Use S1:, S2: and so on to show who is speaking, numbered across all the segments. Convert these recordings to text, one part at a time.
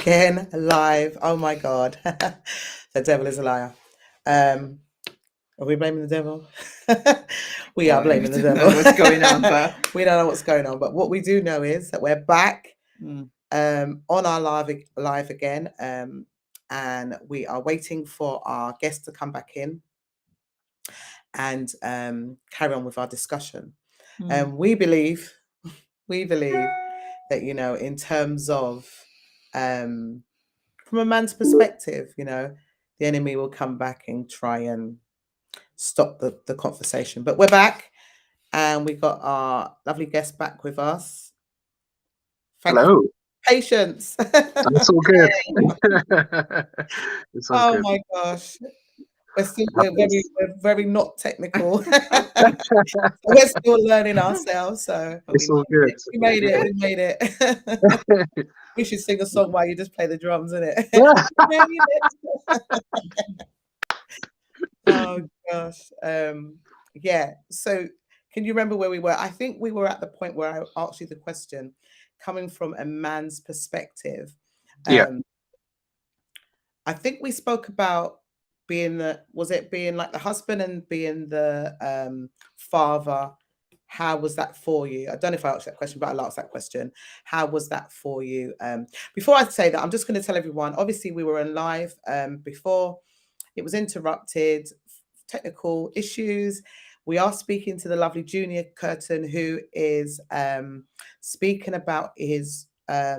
S1: again live. Oh my God. The devil is a liar. Are we blaming the devil? We are blaming the devil.
S2: Know what's going on, but
S1: we don't know what's going on. But what we do know is that we're back on our live again. And we are waiting for our guests to come back in and carry on with our discussion. We believe that, in terms of from a man's perspective, the enemy will come back and try and stop the conversation. But we're back and we got our lovely guest back with us.
S3: Hello.
S1: Patience.
S3: It's all good. It's all good.
S1: My gosh. We're very not technical. We're still learning ourselves. So
S3: it's all good.
S1: We made it. We should sing a song while you just play the drums, innit? Oh gosh. Yeah. So can you remember where we were? I think we were at the point where I asked you the question, coming from a man's perspective.
S3: Yeah.
S1: I think we spoke about being being like the husband and being the father. How was that for you? I don't know if I asked that question, but I'll ask that question. How was that for you? Before I say that, I'm just going to tell everyone, obviously we were on live before. It was interrupted, technical issues. We are speaking to the lovely Junior Curtin, who is speaking about his, I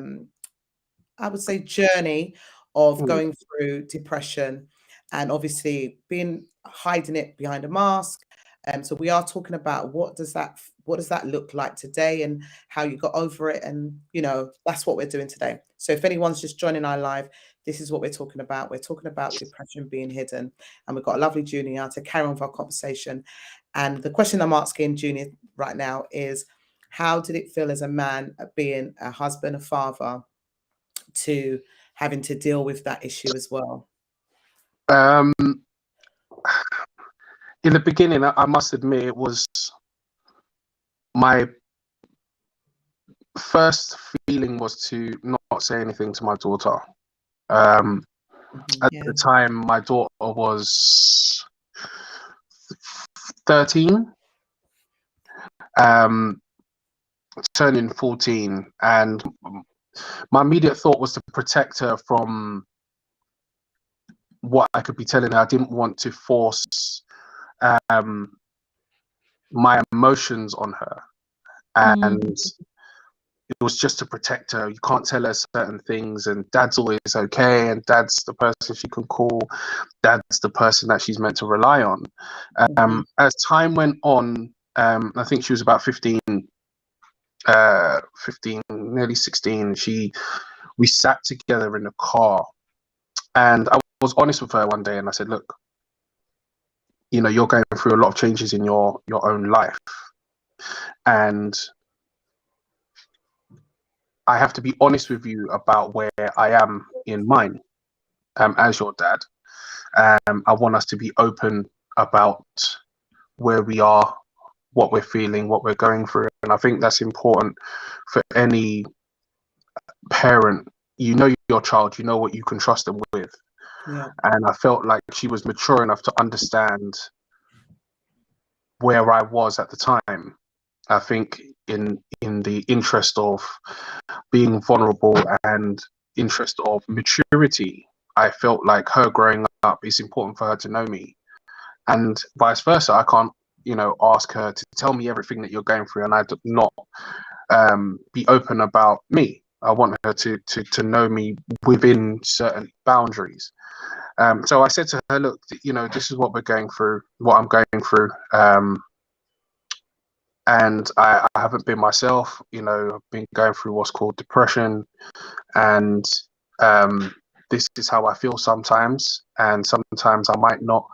S1: would say, journey of going through depression and obviously hiding it behind a mask. So we are talking about what does that look like today and how you got over it. And, that's what we're doing today. So if anyone's just joining our live, this is what we're talking about. We're talking about depression being hidden. And we've got a lovely Junior to carry on with our conversation. And the question I'm asking Junior right now is, how did it feel as a man being a husband, a father, to having to deal with that issue as well?
S3: In the beginning, I must admit, it was my first feeling was to not say anything to my daughter. At the time, my daughter was 13, turning 14, and my immediate thought was to protect her from what I could be telling her. I didn't want to force my emotions on her, and it was just to protect her. You can't tell her certain things, and dad's always okay, and dad's the person she can call, dad's the person that she's meant to rely on. As time went on, I think she was about 15, nearly 16. We sat together in the car, and I was honest with her one day, and I said, look, you're going through a lot of changes in your own life, and I have to be honest with you about where I am in mine as your dad. I want us to be open about where we are, what we're feeling, what we're going through. And I think that's important for any parent. You know your child, you know what you can trust them with.
S1: Yeah.
S3: And I felt like she was mature enough to understand where I was at the time. I think in the interest of being vulnerable and interest of maturity, I felt like her growing up, it's important for her to know me, and vice versa. I can't, ask her to tell me everything that you're going through, and I do not be open about me. I want her to know me within certain boundaries. So I said to her, look, this is what we're going through, what I'm going through. And I haven't been myself, I've been going through what's called depression, and this is how I feel sometimes, and sometimes I might not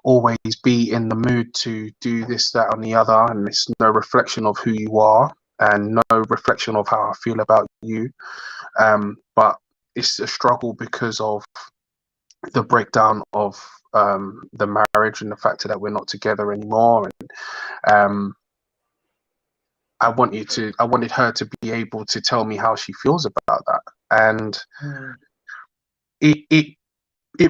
S3: always be in the mood to do this, that, and the other, and it's no reflection of who you are and no reflection of how I feel about you, but it's a struggle because of the breakdown of the marriage and the fact that we're not together anymore, and I wanted her to be able to tell me how she feels about that. And it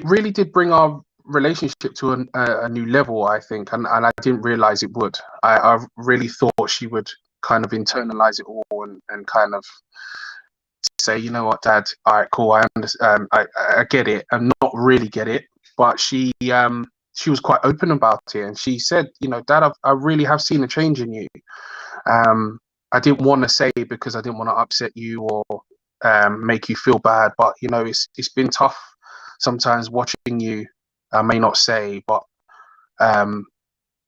S3: really did bring our relationship to a new level, I think, and I didn't realize it would. I really thought she would kind of internalize it all and kind of say, you know what, Dad, all right, cool, I understand, I get it, and not really get it, but she was quite open about it, and she said, you know, Dad, I really have seen a change in you. I didn't want to say it because I didn't want to upset you or make you feel bad, but you know, it's been tough sometimes watching you. I may not say, but I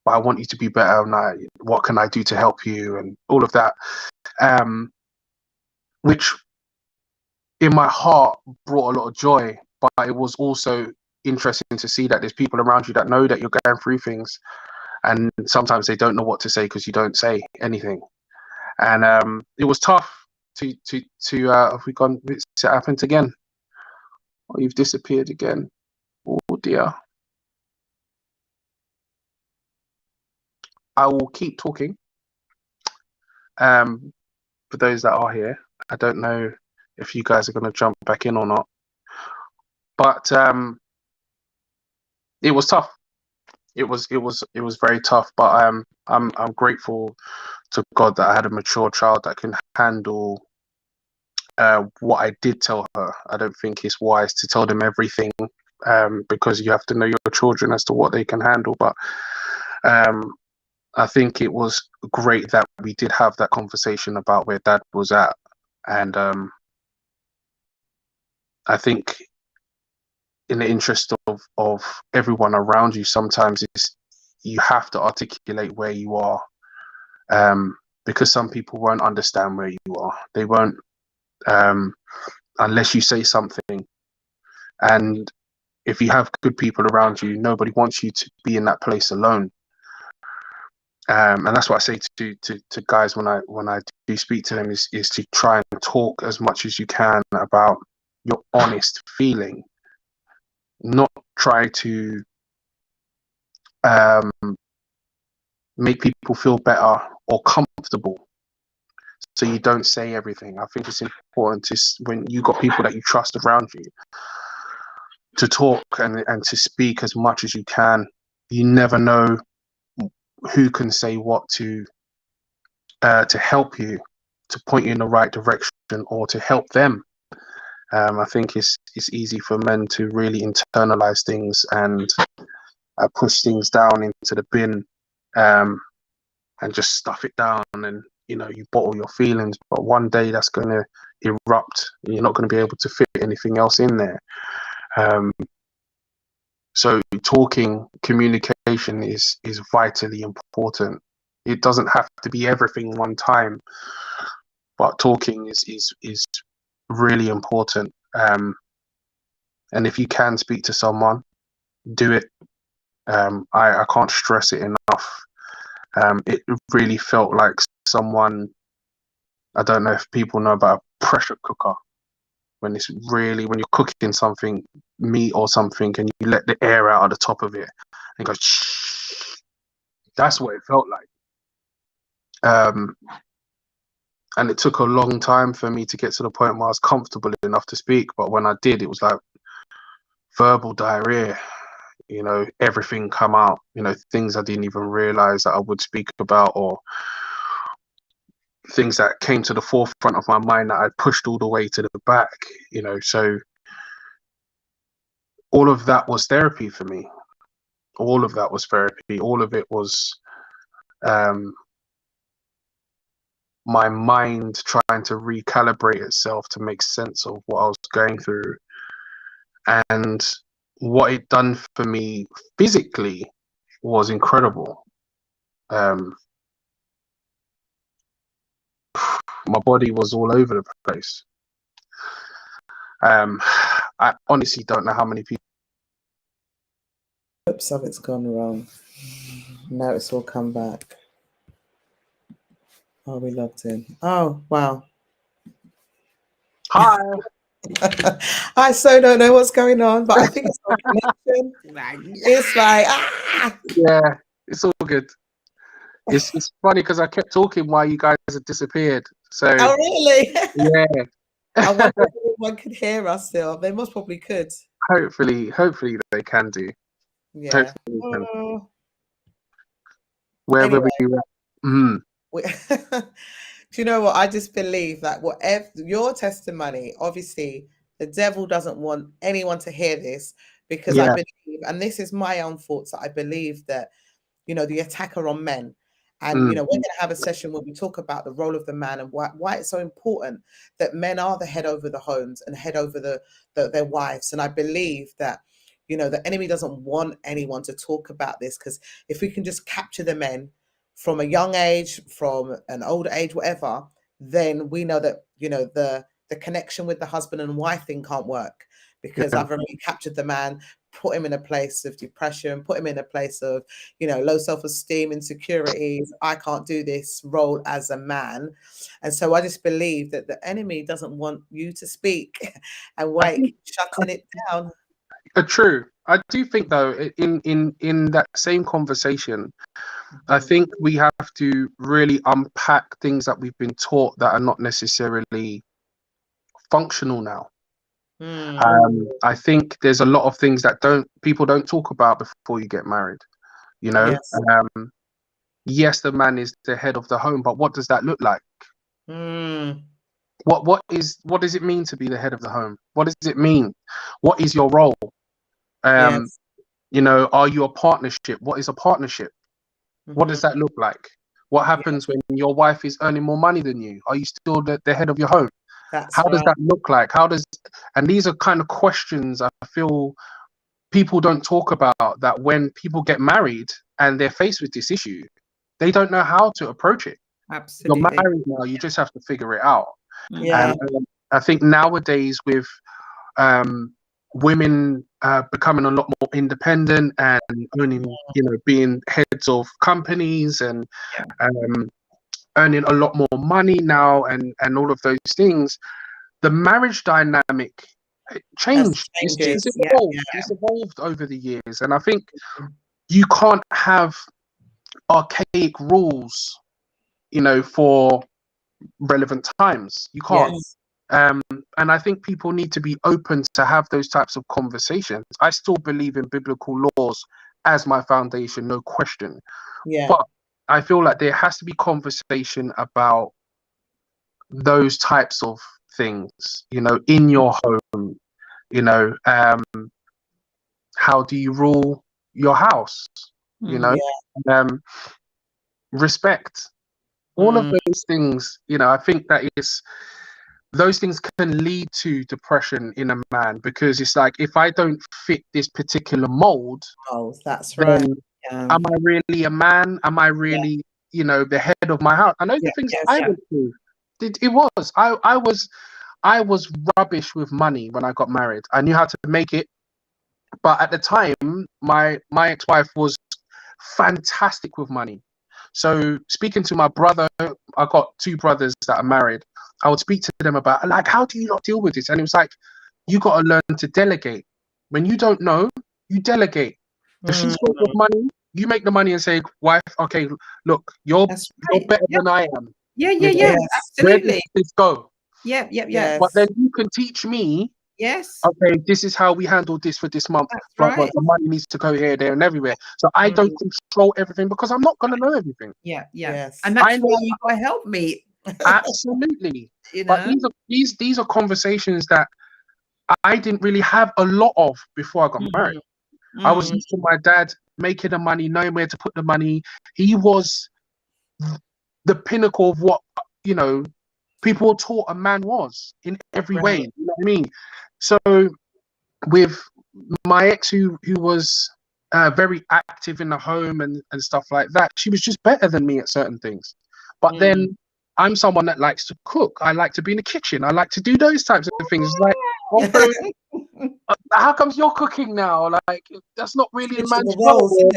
S3: want you to be better. And what can I do to help you, and all of that, which in my heart brought a lot of joy. But it was also interesting to see that there's people around you that know that you're going through things, and sometimes they don't know what to say because you don't say anything. And it was tough to have we gone, it's happened again. Oh, you've disappeared again. Oh dear. I will keep talking. For those that are here, I don't know if you guys are going to jump back in or not, but it was tough. It was very tough. But I'm grateful to God that I had a mature child that can handle what I did tell her. I don't think it's wise to tell them everything, because you have to know your children as to what they can handle. But I think it was great that we did have that conversation about where Dad was at, and I think in the interest of everyone around you, sometimes you have to articulate where you are, because some people won't understand where you are. They won't, unless you say something. And if you have good people around you, nobody wants you to be in that place alone. And that's what I say to guys when I do speak to them, is to try and talk as much as you can about your honest feeling, not try to make people feel better or comfortable, so you don't say everything. I think it's important to, when you got people that you trust around you, to talk and to speak as much as you can. You never know who can say what to help you, to point you in the right direction, or to help them. I think it's easy for men to really internalize things and push things down into the bin, and just stuff it down, and you know, you bottle your feelings, but one day that's going to erupt and you're not going to be able to fit anything else in there. So talking, communication is vitally important. It doesn't have to be everything one time, but talking is really important. And if you can speak to someone, do it. I can't stress it enough. It really felt like someone, I don't know if people know about a pressure cooker, when you're cooking something, meat or something, and you let the air out of the top of it and go shh. That's what it felt like. And it took a long time for me to get to the point where I was comfortable enough to speak, but when I did, it was like verbal diarrhea. You know, everything come out, you know, things I didn't even realize that I would speak about, or things that came to the forefront of my mind that I pushed all the way to the back, you know. So all of that was therapy for me. All of that was therapy. All of it was my mind trying to recalibrate itself to make sense of what I was going through. And what it done for me physically was incredible. My body was all over the place. I honestly don't know how many people.
S1: Oops, something's gone wrong. Now it's all come back. Oh, we logged in. Oh, wow.
S3: Hi.
S1: I so don't know what's going on, but I think it's our connection. It's like,
S3: Yeah, it's all good. It's funny because I kept talking while you guys had disappeared. So
S1: Oh, really?
S3: yeah,
S1: I wonder if anyone could hear us still. They most probably could.
S3: hopefully they can do.
S1: Yeah.
S3: Hopefully they can.
S1: Oh,
S3: Where were
S1: anyway,
S3: we? Mm,
S1: do you know what? I just believe that whatever your testimony, obviously, the devil doesn't want anyone to hear this because I
S3: yeah.
S1: believe, and this is my own thoughts, that I believe that, the attacker on men. And,
S3: Mm,
S1: we're going to have a session where we talk about the role of the man and why it's so important that men are the head over the homes and head over their wives. And I believe that, the enemy doesn't want anyone to talk about this, because if we can just capture the men from a young age, from an older age, whatever, then we know that, the connection with the husband and wife thing can't work, because
S3: yeah.
S1: I've already captured the man, put him in a place of depression, put him in a place of, low self-esteem, insecurities. I can't do this role as a man. And so I just believe that the enemy doesn't want you to speak and
S3: I think
S1: shutting it down.
S3: true. I do think though, in that same conversation, I
S1: Mhm.
S3: think we have to really unpack things that we've been taught that are not necessarily functional now. I think there's a lot of things that people don't talk about before you get married. You know,
S1: Yes.
S3: yes, the man is the head of the home, but what does that look like?
S1: Mm.
S3: What does it mean to be the head of the home? What does it mean? What is your role?
S1: Yes.
S3: Are you a partnership? What is a partnership? What does that look like? What happens when your wife is earning more money than you? Are you still the head of your home?
S1: That's
S3: How does
S1: right.
S3: that look like? And these are kind of questions I feel people don't talk about, that when people get married and they're faced with this issue, they don't know how to approach it. You're
S2: Absolutely.
S3: married now, you just have to figure it out.
S1: Yeah.
S3: And I think nowadays with women becoming a lot more independent and owning, being heads of companies and earning a lot more money now and all of those things, the marriage dynamic changed.
S1: Changes.
S3: It's
S1: Yeah.
S3: evolved. It's evolved over the years, and I think you can't have archaic rules, for relevant times. You can't.
S1: Yes.
S3: And I think people need to be open to have those types of conversations. I still believe in biblical laws as my foundation, no question.
S1: Yeah.
S3: But I feel like there has to be conversation about those types of things, in your home, how do you rule your house, respect, all of those things. I think those things can lead to depression in a man, because it's like, if I don't fit this particular mold,
S1: Oh, that's right.
S3: am I really a man? Am I really, the head of my house? I know the things that I went through. I was rubbish with money when I got married. I knew how to make it, but at the time, my ex-wife was fantastic with money. So speaking to my brother, I got two brothers that are married. I would speak to them about, like, how do you not deal with this? And it was like, you got to learn to delegate. When you don't know, you delegate. If she's good with money, you make the money and say, wife, okay, look, you're better than I am.
S2: Yeah.
S1: Yes.
S3: Where
S2: Absolutely.
S3: does this go?
S2: Yeah.
S1: Yes.
S3: But then you can teach me,
S2: Yes.
S3: okay, this is how we handle this for this month.
S2: That's
S3: But
S2: right.
S3: the money needs to go here, there, and everywhere. So I don't control everything, because I'm not going to know everything.
S2: Yeah.
S1: Yes.
S2: And that's why you got to help me.
S3: Absolutely. But these are conversations that I didn't really have a lot of before I got married. I was used to my dad making the money, knowing where to put the money. He was the pinnacle of what, people were taught a man was in every way. You know what I mean? So with my ex, who was very active in the home and stuff like that, she was just better than me at certain things. But then I'm someone that likes to cook. I like to be in the kitchen. I like to do those types of things. Like, how comes you're cooking now? Like, that's not really a man's role.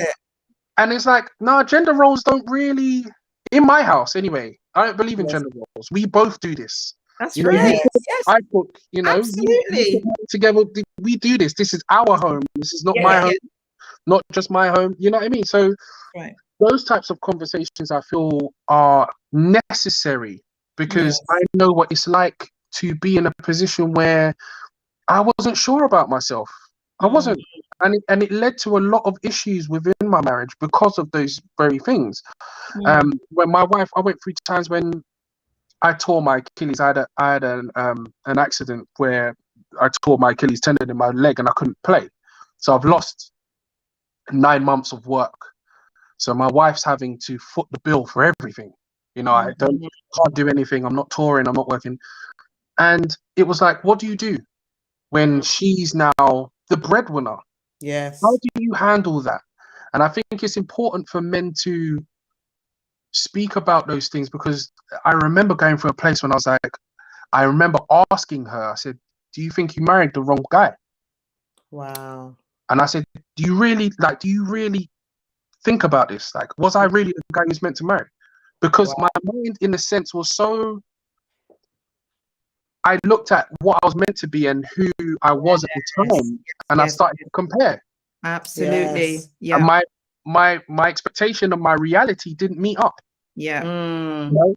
S3: And it's like, no, gender roles don't really, in my house anyway, I don't believe in gender roles. We both do this.
S2: That's
S3: You know,
S2: right.
S3: yes. I cook,
S2: Absolutely.
S3: together, we do this. This is our home. This is not my home, not just my home. You know what I mean? So those types of conversations I feel are necessary, because
S1: Yes.
S3: I know what it's like to be in a position where I wasn't sure about myself. I wasn't. And it led to a lot of issues within my marriage because of those very things. When my wife, I went through times when I tore my Achilles. I had an accident where I tore my Achilles tendon in my leg and I couldn't play. So I've lost 9 months of work. So my wife's having to foot the bill for everything. I can't do anything. I'm not touring. I'm not working. And it was like, what do you do when she's now the breadwinner?
S1: Yes.
S3: How do you handle that? And I think it's important for men to speak about those things, because I remember going through a place when I remember asking her, I said, do you think you married the wrong guy?
S1: Wow.
S3: And I said, do you really think about this? Like, was I really the guy who's meant to marry? Because my mind, in a sense, was so. I looked at what I was meant to be and who I was at the time, and I started to compare.
S2: Absolutely.
S1: Yes.
S2: Yeah.
S3: And my expectation and my reality didn't meet up.
S2: Yeah.
S3: You know?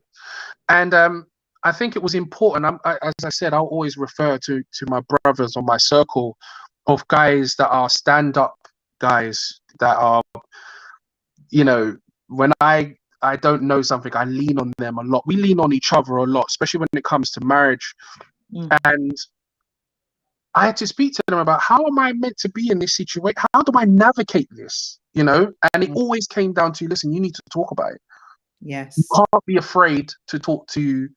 S3: And I think it was important. As I said, I'll always refer to my brothers or my circle of guys that are stand-up guys that are, when I don't know something, I lean on them a lot. We lean on each other a lot, especially when it comes to marriage. And I had to speak to them about, how am I meant to be in this situation? How do I navigate this? And it always came down to, listen, you need to talk about it.
S2: Yes.
S3: You can't be afraid to talk to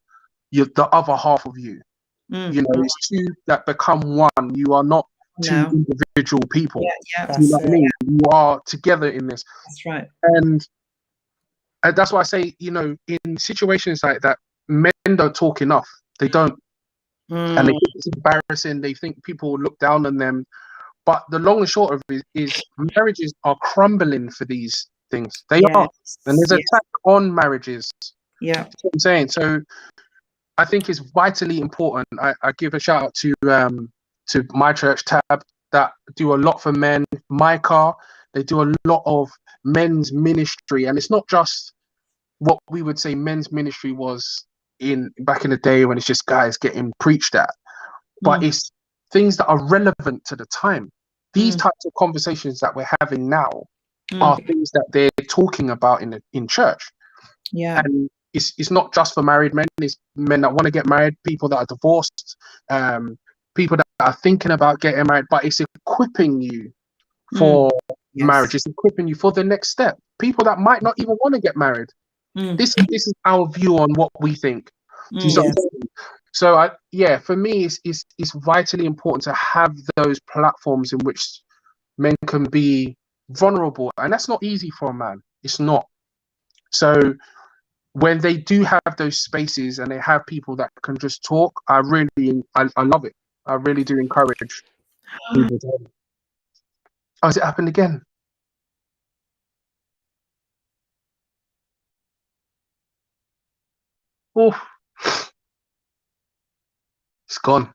S3: the other half of you. It's two that become one. You are not two individual people.
S2: Yeah.
S3: You know what I mean? You are together in this.
S2: That's right.
S3: And that's why I say, in situations like that, men don't talk enough. They don't. And they think it's embarrassing. They think people will look down on them. But the long and short of it is marriages are crumbling for these things. They are. And there's an attack on marriages.
S2: Yeah.
S3: That's what I'm saying. So I think it's vitally important. I give a shout out to my church tab that do a lot for men. Micah, they do a lot of men's ministry, and it's not just what we would say men's ministry was in back in the day when it's just guys getting preached at, but it's things that are relevant to the time. These types of conversations that we're having now are things that they're talking about in church.
S2: Yeah.
S3: And it's not just for married men. It's men that want to get married, people that are divorced, people that are thinking about getting married. But it's equipping you for marriage. It's equipping you for the next step. People that might not even want to get married. This is our view on what we think. Do you see what I'm saying? So for me, it's vitally important to have those platforms in which men can be vulnerable, and that's not easy for a man. It's not. So when they do have those spaces and they have people that can just talk, I love it. I really do encourage people to. Oh, has it happened again? Oh, it's gone.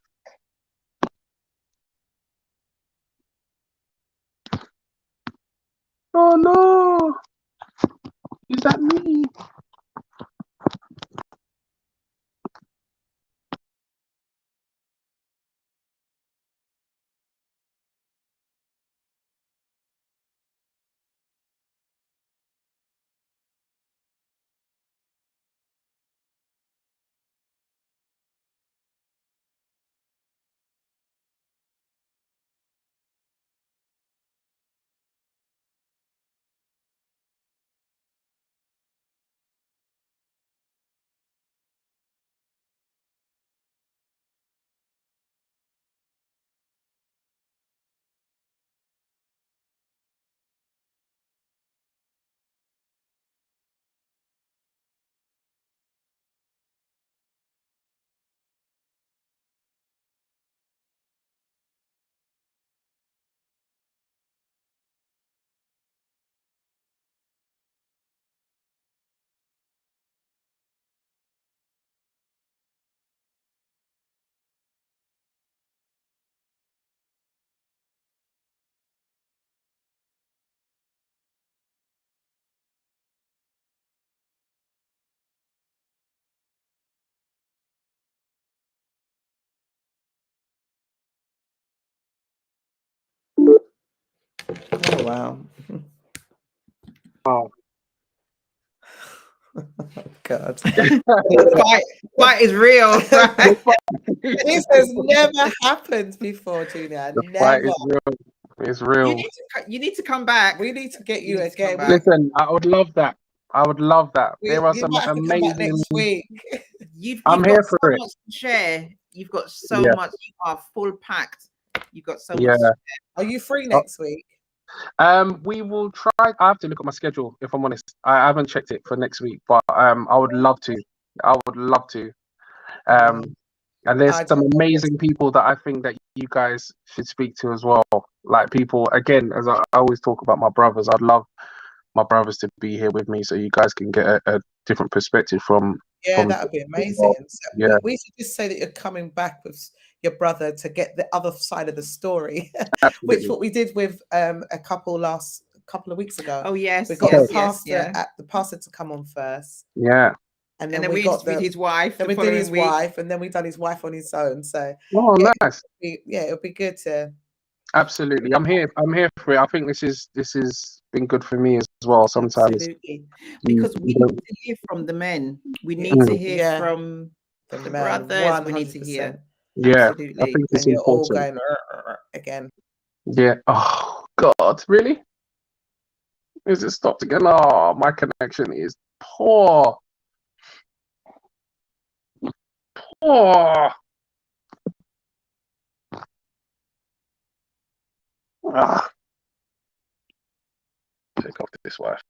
S3: Oh no! Is that me?
S1: Oh wow.
S3: Wow.
S1: God.
S2: Fight is real.
S1: This has never happened before, Junior.
S3: The fight
S1: Never.
S3: is real. It's
S2: You
S3: real.
S2: need to come back.
S1: We need to get
S2: You
S1: you
S2: need to come
S1: again.
S2: back.
S3: Listen, I would love that. I would love that. There are
S1: You
S3: some
S1: might have to come back
S3: amazing.
S1: next week.
S2: You've
S3: I'm
S2: got
S3: here
S2: so
S3: for it.
S2: much to share. You've got so
S3: Yeah.
S2: much. You are full packed. You've got so
S3: Yeah.
S2: much.
S1: Are you free next week?
S3: We will try. I have to look at my schedule if I'm honest. I haven't checked it for next week, but I would love to. I would love to. And there's
S1: I
S3: some
S1: don't know.
S3: amazing people that I think that you guys should speak to as well. Like people, again, as I always talk about my brothers, I'd love my brothers to be here with me so you guys can get a different perspective from.
S1: Yeah, that would be amazing. So
S3: Yeah.
S1: we should just say that you're coming back with your brother to get the other side of the story, which
S3: Absolutely.
S1: what we did with a couple of weeks ago.
S2: Oh yes,
S1: We got
S2: yes,
S1: the
S2: yes,
S1: pastor
S2: yeah.
S1: the pastor to come on first,
S3: Yeah.
S1: and
S2: And
S1: then
S2: then we
S1: got
S2: interviewed his wife.
S1: then
S2: the
S1: we did
S2: following
S1: his
S2: week.
S1: wife, and then we done his wife on his own. So
S3: Oh,
S1: yeah,
S3: nice.
S1: it'll be good to.
S3: Absolutely. I'm here for it. I think this is been good for me as well. Sometimes
S2: Absolutely, because we
S3: you
S2: need
S3: don't-
S2: to hear from the men. We
S1: Yeah.
S2: need to hear
S1: Yeah.
S2: from the
S1: man,
S2: brothers. We need to hear.
S1: 100%.
S3: yeah, I
S2: Absolutely.
S3: think it's
S1: And you're all
S3: important.
S1: going again.
S3: Yeah. Oh God, really? Is it stopped again? Oh, my connection is poor. Poor. Ah. Take off this wife.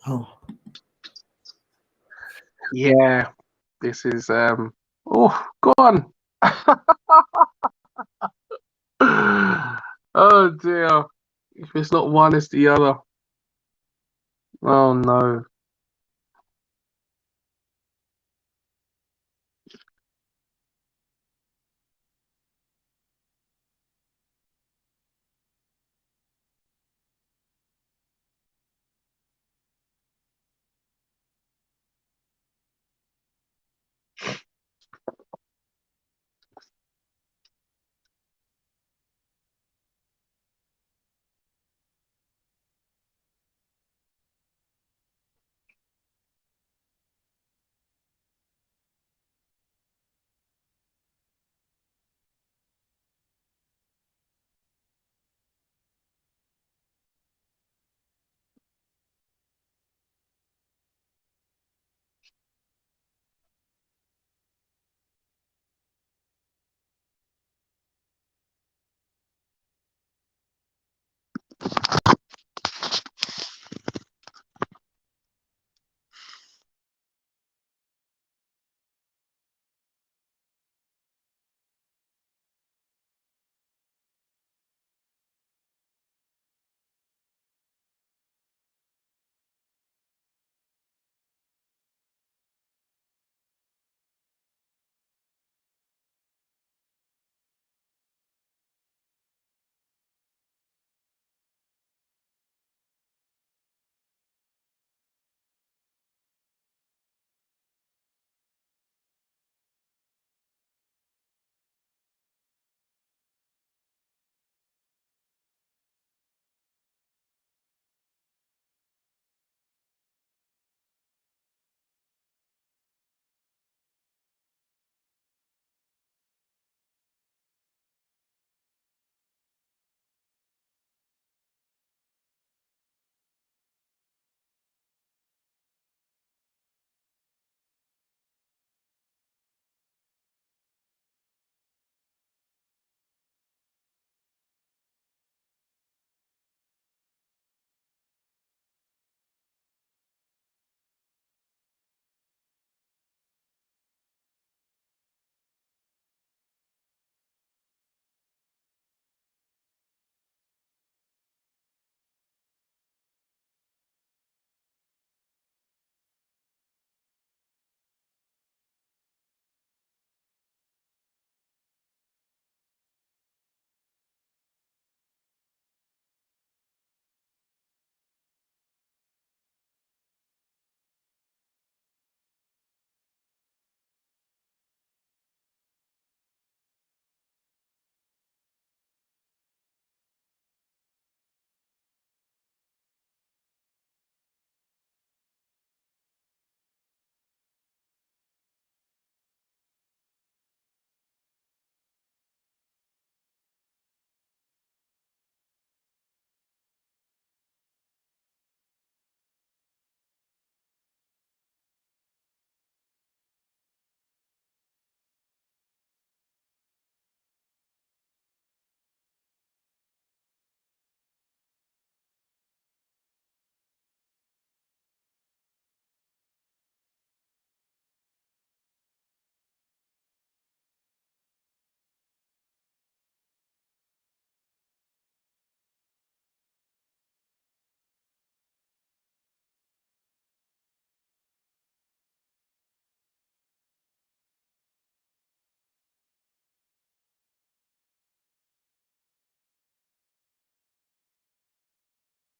S1: Oh,
S3: Yeah. This is oh, gone. Oh dear. If it's not one, it's the other. Oh no.